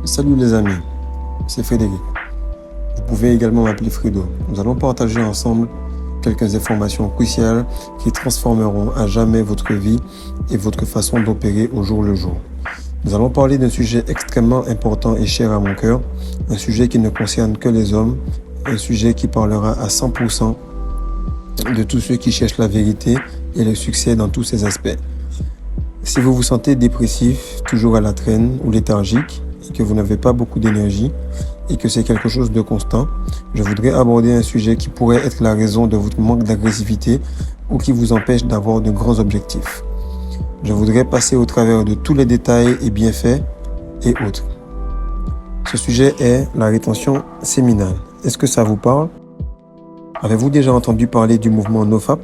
Salut les amis, c'est Frédéric. Vous pouvez également m'appeler Fredo. Nous allons partager ensemble quelques informations cruciales qui transformeront à jamais votre vie et votre façon d'opérer au jour le jour. Nous allons parler d'un sujet extrêmement important et cher à mon cœur, un sujet qui ne concerne que les hommes, un sujet qui parlera à 100% de tous ceux qui cherchent la vérité et le succès dans tous ses aspects. Si vous vous sentez dépressif, toujours à la traîne ou léthargique, et que vous n'avez pas beaucoup d'énergie, et que c'est quelque chose de constant, je voudrais aborder un sujet qui pourrait être la raison de votre manque d'agressivité ou qui vous empêche d'avoir de grands objectifs. Je voudrais passer au travers de tous les détails et bienfaits et autres. Ce sujet est la rétention séminale. Est-ce que ça vous parle? Avez-vous déjà entendu parler du mouvement NoFap?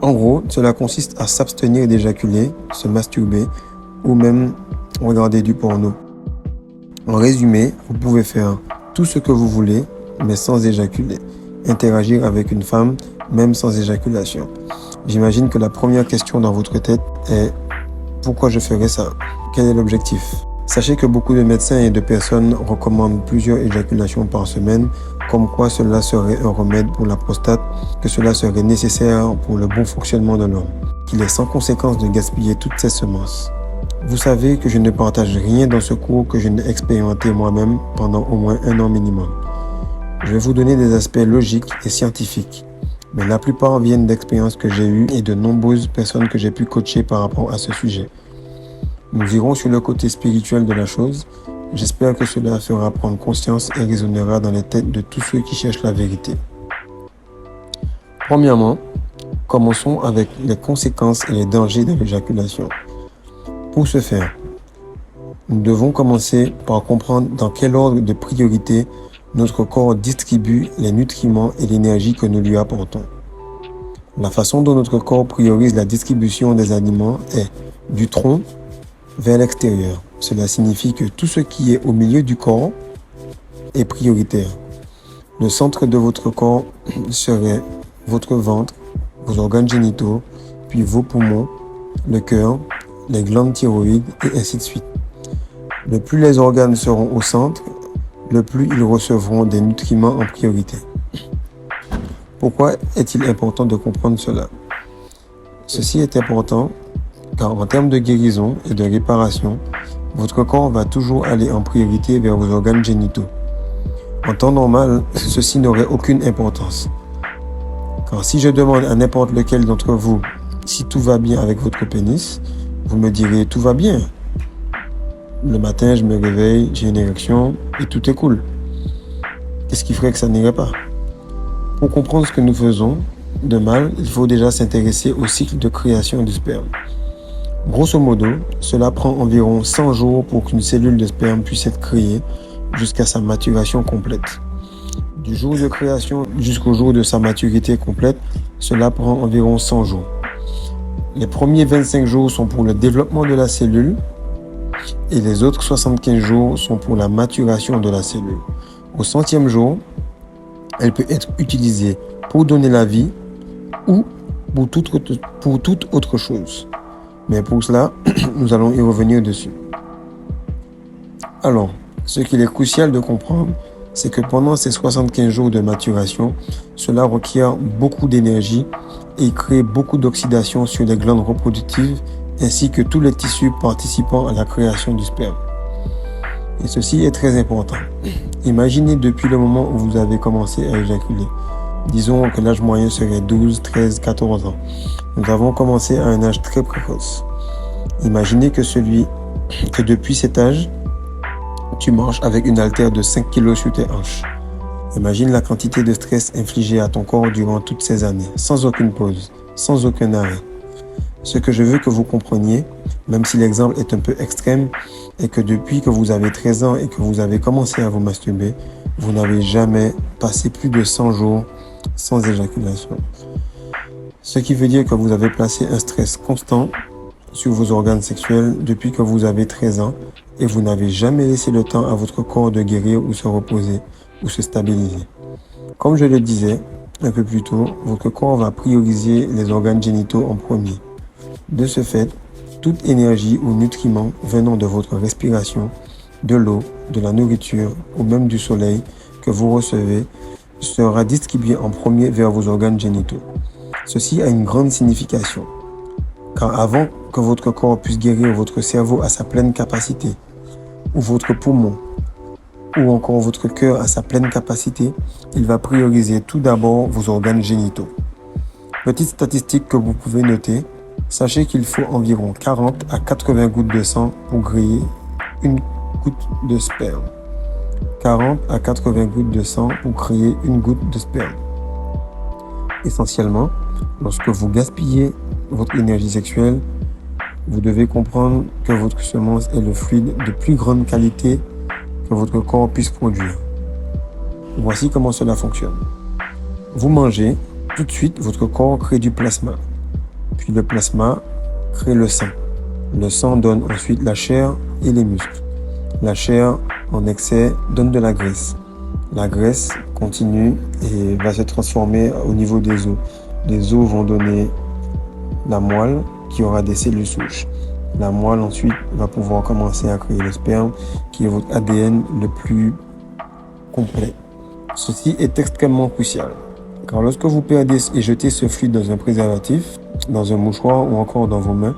En gros, cela consiste à s'abstenir d'éjaculer, se masturber ou même regarder du porno. En résumé, vous pouvez faire tout ce que vous voulez, mais sans éjaculer. Interagir avec une femme, même sans éjaculation. J'imagine que la première question dans votre tête est « Pourquoi je ferais ça? Quel est l'objectif ?» Sachez que beaucoup de médecins et de personnes recommandent plusieurs éjaculations par semaine, comme quoi cela serait un remède pour la prostate, que cela serait nécessaire pour le bon fonctionnement de l'homme, qu'il est sans conséquence de gaspiller toutes ces semences. Vous savez que je ne partage rien dans ce cours que je n'ai expérimenté moi-même pendant au moins 1 an minimum. Je vais vous donner des aspects logiques et scientifiques, mais la plupart viennent d'expériences que j'ai eues et de nombreuses personnes que j'ai pu coacher par rapport à ce sujet. Nous irons sur le côté spirituel de la chose. J'espère que cela fera prendre conscience et résonnera dans les têtes de tous ceux qui cherchent la vérité. Premièrement, commençons avec les conséquences et les dangers de l'éjaculation. Pour ce faire, nous devons commencer par comprendre dans quel ordre de priorité notre corps distribue les nutriments et l'énergie que nous lui apportons. La façon dont notre corps priorise la distribution des aliments est du tronc vers l'extérieur. Cela signifie que tout ce qui est au milieu du corps est prioritaire. Le centre de votre corps serait votre ventre, vos organes génitaux, puis vos poumons, le cœur, les glandes thyroïdes et ainsi de suite. Le plus les organes seront au centre, le plus ils recevront des nutriments en priorité. Pourquoi est-il important de comprendre cela? Ceci est important car en termes de guérison et de réparation, votre corps va toujours aller en priorité vers vos organes génitaux. En temps normal, ceci n'aurait aucune importance. Car si je demande à n'importe lequel d'entre vous si tout va bien avec votre pénis, vous me direz tout va bien. Le matin, je me réveille, j'ai une érection et tout est cool. Qu'est-ce qui ferait que ça n'irait pas? Pour comprendre ce que nous faisons de mal, il faut déjà s'intéresser au cycle de création du sperme. Grosso modo, cela prend environ 100 jours pour qu'une cellule de sperme puisse être créée jusqu'à sa maturation complète. Du jour de création jusqu'au jour de sa maturité complète, cela prend environ 100 jours. Les premiers 25 jours sont pour le développement de la cellule et les autres 75 jours sont pour la maturation de la cellule. Au 100e jour, elle peut être utilisée pour donner la vie ou pour toute autre chose. Mais pour cela, nous allons y revenir dessus. Alors, ce qu'il est crucial de comprendre, c'est que pendant ces 75 jours de maturation, cela requiert beaucoup d'énergie et crée beaucoup d'oxydation sur les glandes reproductives ainsi que tous les tissus participant à la création du sperme. Et ceci est très important. Imaginez depuis le moment où vous avez commencé à éjaculer. Disons que l'âge moyen serait 12, 13, 14 ans. Nous avons commencé à un âge très précoce. Imaginez que depuis cet âge, tu marches avec une haltère de 5 kg sur tes hanches. Imagine la quantité de stress infligé à ton corps durant toutes ces années, sans aucune pause, sans aucun arrêt. Ce que je veux que vous compreniez, même si l'exemple est un peu extrême, est que depuis que vous avez 13 ans et que vous avez commencé à vous masturber, vous n'avez jamais passé plus de 100 jours sans éjaculation. Ce qui veut dire que vous avez placé un stress constant sur vos organes sexuels depuis que vous avez 13 ans et vous n'avez jamais laissé le temps à votre corps de guérir ou se reposer ou se stabiliser. Comme je le disais un peu plus tôt, votre corps va prioriser les organes génitaux en premier. De ce fait, toute énergie ou nutriment venant de votre respiration de l'eau, de la nourriture ou même du soleil que vous recevez sera distribué en premier vers vos organes génitaux. Ceci a une grande signification, car avant que votre corps puisse guérir votre cerveau à sa pleine capacité, ou votre poumon, ou encore votre cœur à sa pleine capacité, il va prioriser tout d'abord vos organes génitaux. Petite statistique que vous pouvez noter, sachez qu'il faut environ 40 à 80 gouttes de sang pour griller une goutte de sperme. 40 à 80 gouttes de sang pour créer une goutte de sperme. Essentiellement, lorsque vous gaspillez votre énergie sexuelle, vous devez comprendre que votre semence est le fluide de plus grande qualité que votre corps puisse produire. Voici comment cela fonctionne. Vous mangez, tout de suite, votre corps crée du plasma. Puis le plasma crée le sang. Le sang donne ensuite la chair et les muscles. La chair, en excès, donne de la graisse. La graisse continue et va se transformer au niveau des os. Les os vont donner la moelle qui aura des cellules souches. La moelle ensuite va pouvoir commencer à créer le sperme qui est votre ADN le plus complet. Ceci est extrêmement crucial car lorsque vous perdez et jetez ce fluide dans un préservatif, dans un mouchoir ou encore dans vos mains,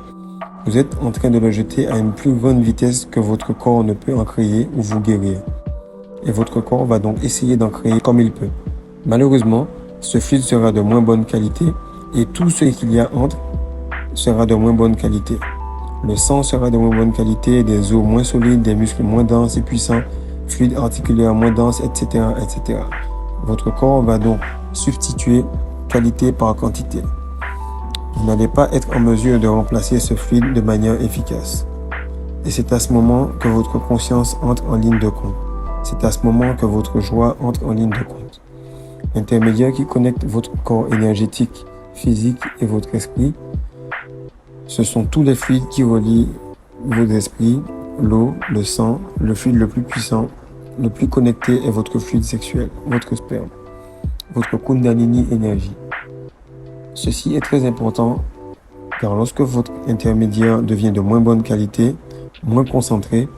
vous êtes en train de le jeter à une plus grande vitesse que votre corps ne peut en créer ou vous guérir. Et votre corps va donc essayer d'en créer comme il peut. Malheureusement, ce fluide sera de moins bonne qualité et tout ce qu'il y a entre sera de moins bonne qualité. Le sang sera de moins bonne qualité, des os moins solides, des muscles moins denses et puissants, fluides articulaires moins denses, etc., etc. Votre corps va donc substituer qualité par quantité. Vous n'allez pas être en mesure de remplacer ce fluide de manière efficace. Et c'est à ce moment que votre conscience entre en ligne de compte. C'est à ce moment que votre joie entre en ligne de compte. L'intermédiaire qui connecte votre corps énergétique, physique et votre esprit, ce sont tous les fluides qui relient vos esprits, l'eau, le sang, le fluide le plus puissant, le plus connecté est votre fluide sexuel, votre sperme, votre Kundalini énergie. Ceci est très important car lorsque votre intermédiaire devient de moins bonne qualité, moins concentré,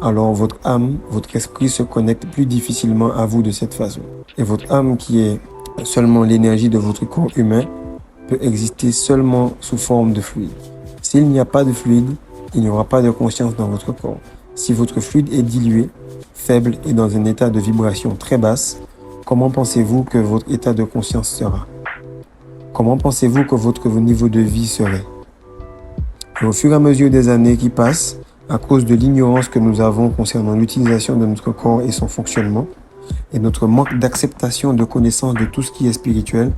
alors votre âme, votre esprit se connecte plus difficilement à vous de cette façon. Et votre âme qui est seulement l'énergie de votre corps humain peut exister seulement sous forme de fluide. S'il n'y a pas de fluide, il n'y aura pas de conscience dans votre corps. Si votre fluide est dilué, faible et dans un état de vibration très basse, comment pensez-vous que votre état de conscience sera? Comment pensez-vous que votre niveau de vie serait? Et au fur et à mesure des années qui passent, à cause de l'ignorance que nous avons concernant l'utilisation de notre corps et son fonctionnement, et notre manque d'acceptation de connaissance de tout ce qui est spirituel,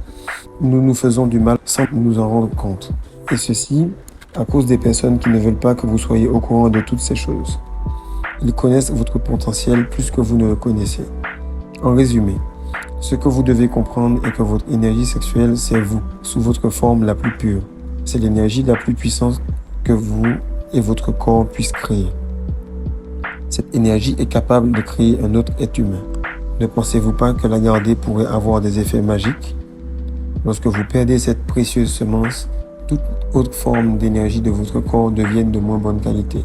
nous nous faisons du mal sans nous en rendre compte. Et ceci à cause des personnes qui ne veulent pas que vous soyez au courant de toutes ces choses. Ils connaissent votre potentiel plus que vous ne le connaissez. En résumé, ce que vous devez comprendre est que votre énergie sexuelle, c'est vous, sous votre forme la plus pure. C'est l'énergie la plus puissante que vous et votre corps puissent créer. Cette énergie est capable de créer un autre être humain. Ne pensez-vous pas que la garder pourrait avoir des effets magiques? Lorsque vous perdez cette précieuse semence, toute autre forme d'énergie de votre corps devient de moins bonne qualité.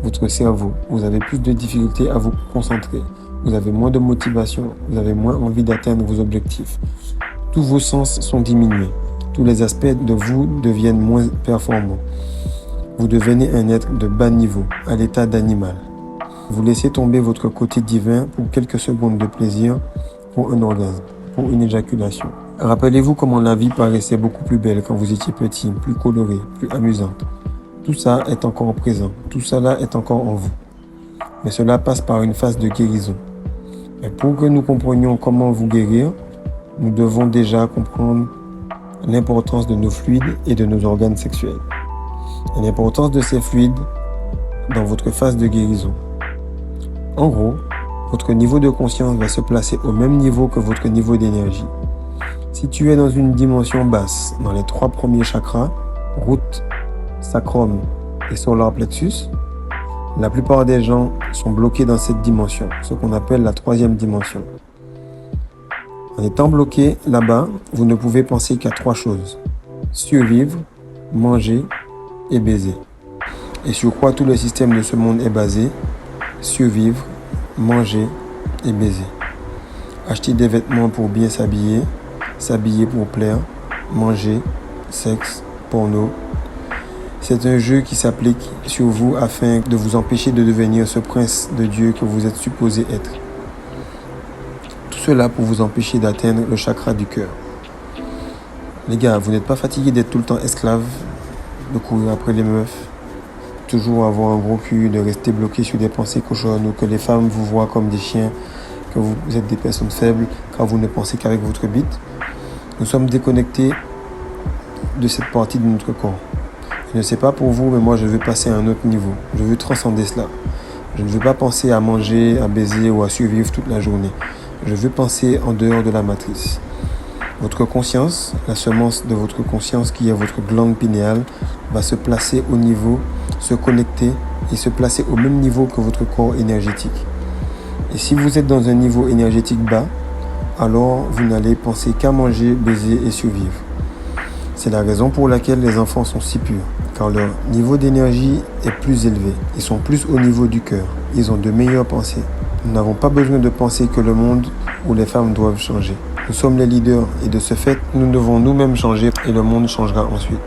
Votre cerveau, vous avez plus de difficultés à vous concentrer. Vous avez moins de motivation, vous avez moins envie d'atteindre vos objectifs. Tous vos sens sont diminués. Tous les aspects de vous deviennent moins performants. Vous devenez un être de bas niveau, à l'état d'animal. Vous laissez tomber votre côté divin pour quelques secondes de plaisir, pour un orgasme, pour une éjaculation. Rappelez-vous comment la vie paraissait beaucoup plus belle quand vous étiez petit, plus colorée, plus amusante. Tout ça est encore présent, tout cela est encore en vous. Mais cela passe par une phase de guérison. Et pour que nous comprenions comment vous guérir, nous devons déjà comprendre l'importance de nos fluides et de nos organes sexuels. Et l'importance de ces fluides dans votre phase de guérison. En gros, votre niveau de conscience va se placer au même niveau que votre niveau d'énergie. Si tu es dans une dimension basse, dans les 3 premiers chakras, root, sacrum et solar plexus, la plupart des gens sont bloqués dans cette dimension, ce qu'on appelle la 3e dimension. En étant bloqué là-bas, vous ne pouvez penser qu'à 3 choses. Survivre, manger et baiser. Et sur quoi tout le système de ce monde est basé? survivre, manger et baiser. Acheter des vêtements pour bien s'habiller, s'habiller pour plaire, manger, sexe, porno. C'est un jeu qui s'applique sur vous afin de vous empêcher de devenir ce prince de Dieu que vous êtes supposé être. Tout cela pour vous empêcher d'atteindre le chakra du cœur. Les gars, vous n'êtes pas fatigués d'être tout le temps esclave, de courir après les meufs, toujours avoir un gros cul, de rester bloqué sur des pensées cochonnes ou que les femmes vous voient comme des chiens, que vous êtes des personnes faibles car vous ne pensez qu'avec votre bite. Nous sommes déconnectés de cette partie de notre corps. Je ne sais pas pour vous, mais moi je veux passer à un autre niveau. Je veux transcender cela. Je ne veux pas penser à manger, à baiser ou à survivre toute la journée. Je veux penser en dehors de la matrice. Votre conscience, la semence de votre conscience qui est votre glande pinéale, va se placer au niveau, se connecter et se placer au même niveau que votre corps énergétique. Et si vous êtes dans un niveau énergétique bas, alors vous n'allez penser qu'à manger, baiser et survivre. C'est la raison pour laquelle les enfants sont si purs, car leur niveau d'énergie est plus élevé. Ils sont plus au niveau du cœur. Ils ont de meilleures pensées. Nous n'avons pas besoin de penser que le monde ou les femmes doivent changer. Nous sommes les leaders et de ce fait, nous devons nous-mêmes changer et le monde changera ensuite.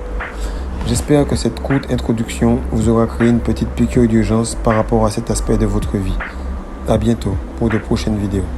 J'espère que cette courte introduction vous aura créé une petite piqûre d'urgence par rapport à cet aspect de votre vie. À bientôt pour de prochaines vidéos.